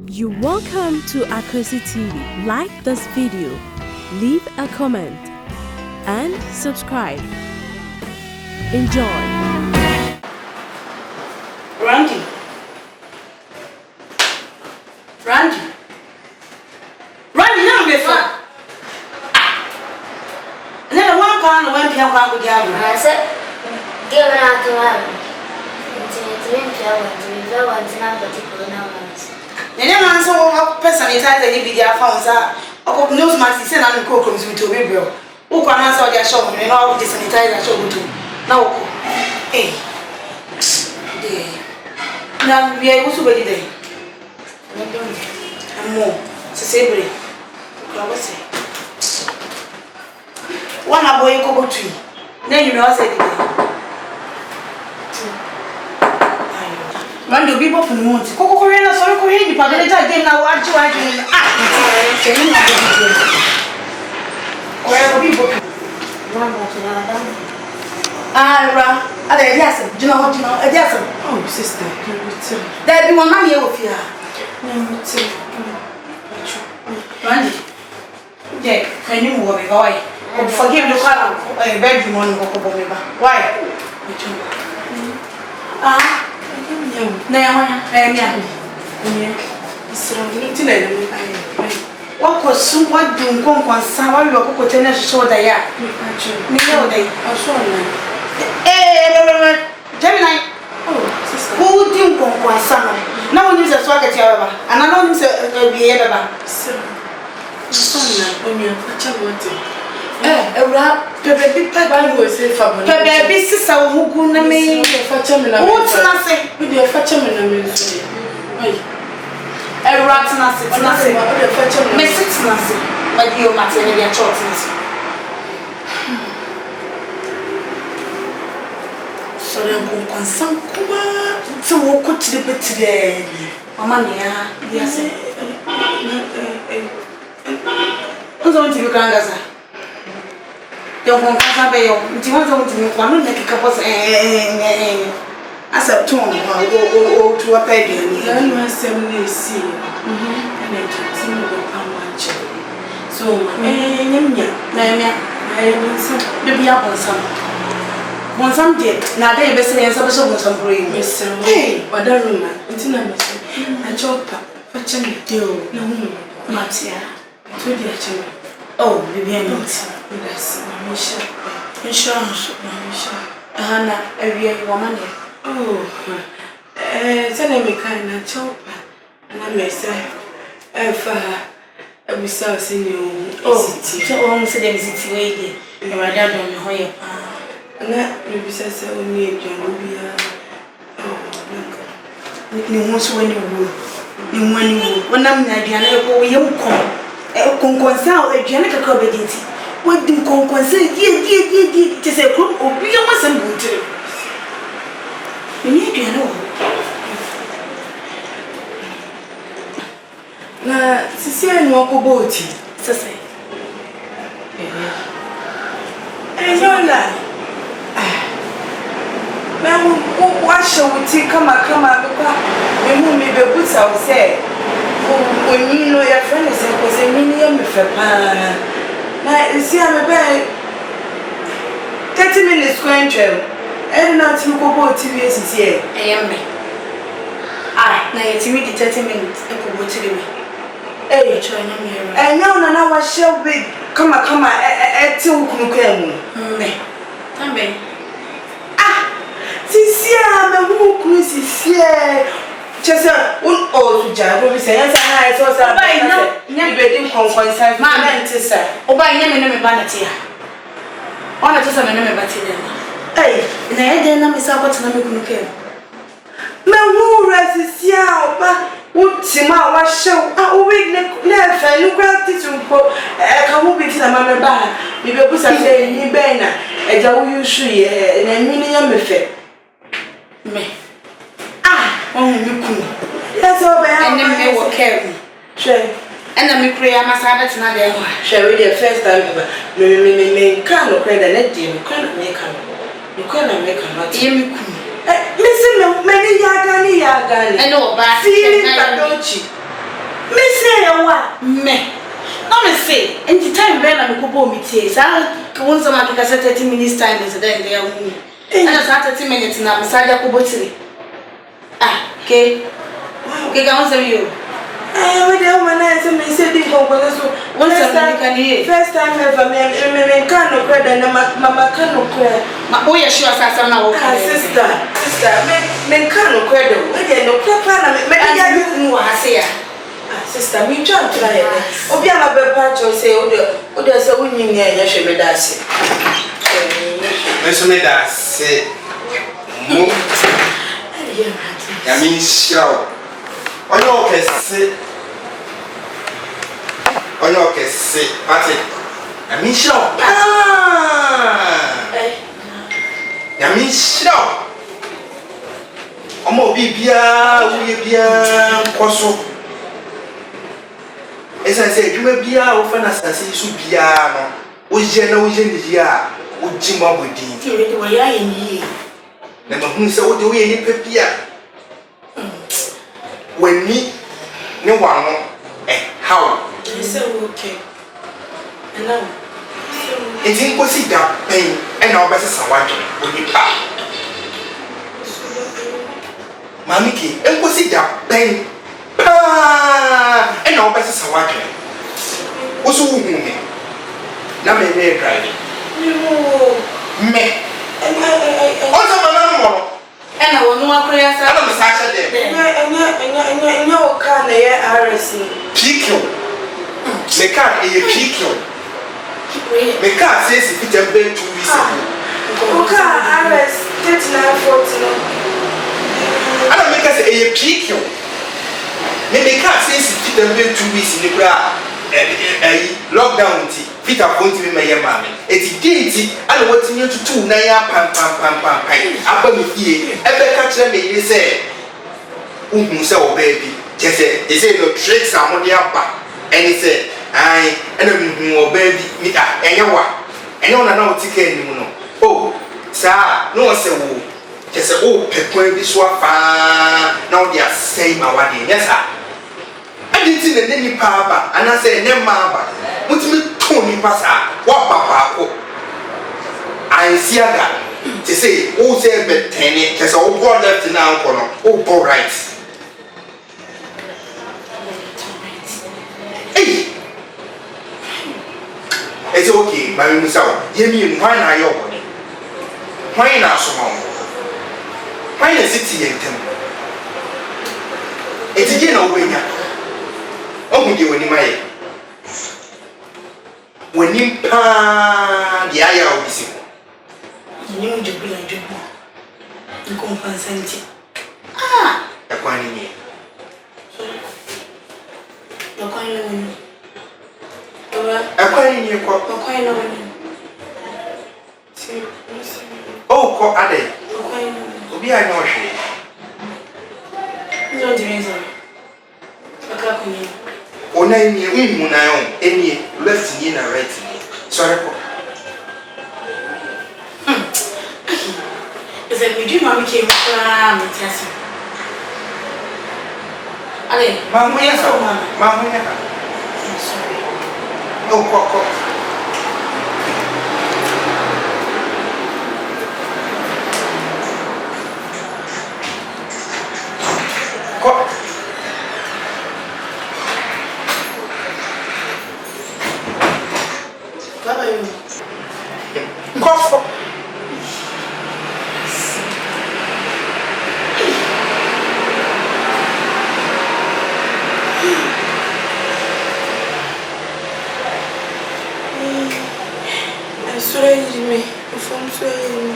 You're welcome to Akosi TV. Like this video, leave a comment, and subscribe. Enjoy. Randy. Now be fun. Never one pound when people come together. I said, give it out to her. Any man so person is at any big found that. Or news man is sent on the cocoons with a bibble. Who can answer their shop and all this sanitizer show to. Now, eh. Now we are also ready there. And more. Sisebri. One a boy go to. Then you know say When the people from the moon, Coco Corena, sorry, Corena, but the game now, what you are doing? Where people? Yes, you know what you know, yes. Oh, sister, there be one man here with you. Randy, Jack, can you move away? Forgive the car, a bedroom on why? What was so what do you come on someone look at the shoulder? Yeah, Gemini. Who do you come on someone? No one is a swag at your and I don't say be ever. A rap, baby, baby, sister who couldn't mean what's nothing with your fetchman. A rat nothing, Mrs. Nothing, but you matter in your choices. So then go consult so walk to the bit today. Mamma, yes. Who's going to be Gangaza? Don't want to be you want to one make a couple as a tone or to a baby. Learn myself, see. And I took some of the so, maybe up on some. One some did. Now they be saying some green. Hey, but the room, it's in a chop. What's your deal? No, Matia. To the children. Oh, baby, I'm not. Yes, Misha. Insurance, Misha. Hannah, every woman. Oh, tell me kind of chopper. And I may say, if I was so seeing you. Oh, so almost a city lady. You are down on your way. And that maybe says only a John will be a. Oh, you want when you will. When I'm not going to come. Conconsent a Janica Cobbagenti. What do conconsent? Dear, to say, group or be almost a mood. You need to know. Now, Cecilia and walk about it. Say, and you're like, now, what shall we take? Come on, remove me the boots, I will say. When you know your friend is a million for now, see, I'm about 30 minutes going travel. And now to go to TV is here. I am me. Ah, now it's really 30 minutes. I go to me. Hey, and now I shall be come at 2 o'clock. Ah, see, I'm a who is here. Just oh, Jack, we say, yes, I saw somebody. Never did concern, my sister. Oh, by name, vanity. Honor to some name, but hey, then I'm a sabbat to look at. My who rests here, but would see my wash show. I will never look at this to go. I can't be to the mamma bar. You will put some day in Bena, and I will use you in a million effect. Me. Oh, you cool. That's all bad. And then they will carry me. Sure. And then we create my sabbath another. Shall we the first time ever? Me can't look at the net, you can't make her. You can't make her not. Listen, many Yagani. I know, but feeling Badochi. wa me no me say enti time be na me ko bo mi tie sa won some aka 30 minutes time is then there wu ana sa 30 minutes na me sa ja ko botire okay ga won say you we dey man na say me say din kon kon so won say me kan here first time ever me kan no credit na mama kan no credit ma o ye sure sa na wo sister me kan no credit we dey no plan na me dey you wa say ya sister me try try obi ama be pa cho say o de say wunyi ni enya hwe me da ase me da ase mo ya mi show onyo kese ate ya mi show ya mi show omo bibia wuye bia koso esa se djuma bia o fa na sase su bia no o je ni ya o jima bodi ti re to ya ye ni na ma hu se o de o ye ni pepia wani ne wano how say okay and now it in ko si da pen e na obese sawadwe oni pa mami ki en ko si da pen e na obese sawadwe o so hu me na me drive me o so mama mo ena wonu akroya sa ana me sa cha de enya o ka na ye RS PQ me ka e PQ me ka say si fit em 2 weeks ago o ka RS 3940 no ana me ka say e PQ me ka say si fit em 2 weeks ni kura lockdown ti fit appoint me my mama eti date ana watinye tutu na ya pam aba me fie ebe ka kire me yire say uhun say obabi jese ese no tricks amode aba eni say ai ena me obabi mi enye wa enye ona na otike ni mu no oh sa no se wo jese o pekwan bi so afa na o dia say ma wade yesa aditi ne ni pa aba ana say ne ma aba mutimi to ni pasa wa papa ko ansiaga to say o say be teni jese o go left na anko no o go right hey it's okay my musawa yemi why na yo why na so ma why na city yentem etije na obenya ohu de woni mai woni pa dia ya obisi ni mo jobu la jobu nko mpansanti yakwani ni yakwani na woni yakwani ni ko yakwani na woni oh ko ade yakwani na obi anya ohwe no dimension akakuni ona ni unhu na yo eni left ni na right ni sorry ko is a video mama came from Matias ale ma mo ya ka sorry oh ko baba yo Kofo. Sura yirime, ufam sura yirime.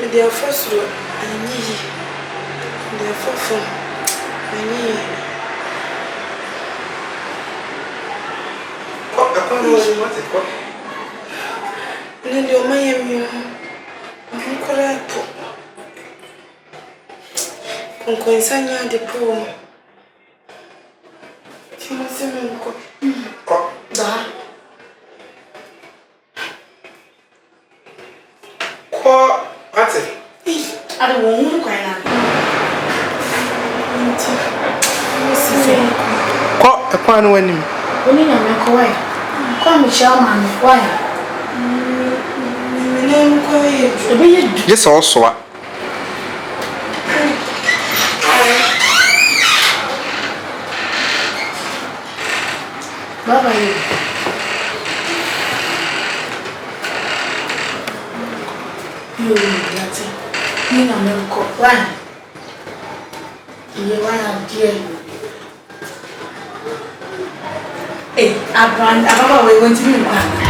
Mede afasuro anyi. Mede afafo anyi. Nende o mayemi nkora po. Nkoinsanya de po. Timosemi nko. da Ko ate. ale wo hunu kwa na Timosemi nko. E kwa no wanim. Oni na me ko why? Kwa me share ma me why? Me ko ye. Ebe ye. Yes also a. Baba ye. Yo, that's it. Ni na me ko why? Iye why am here? Eh, ababa we want to be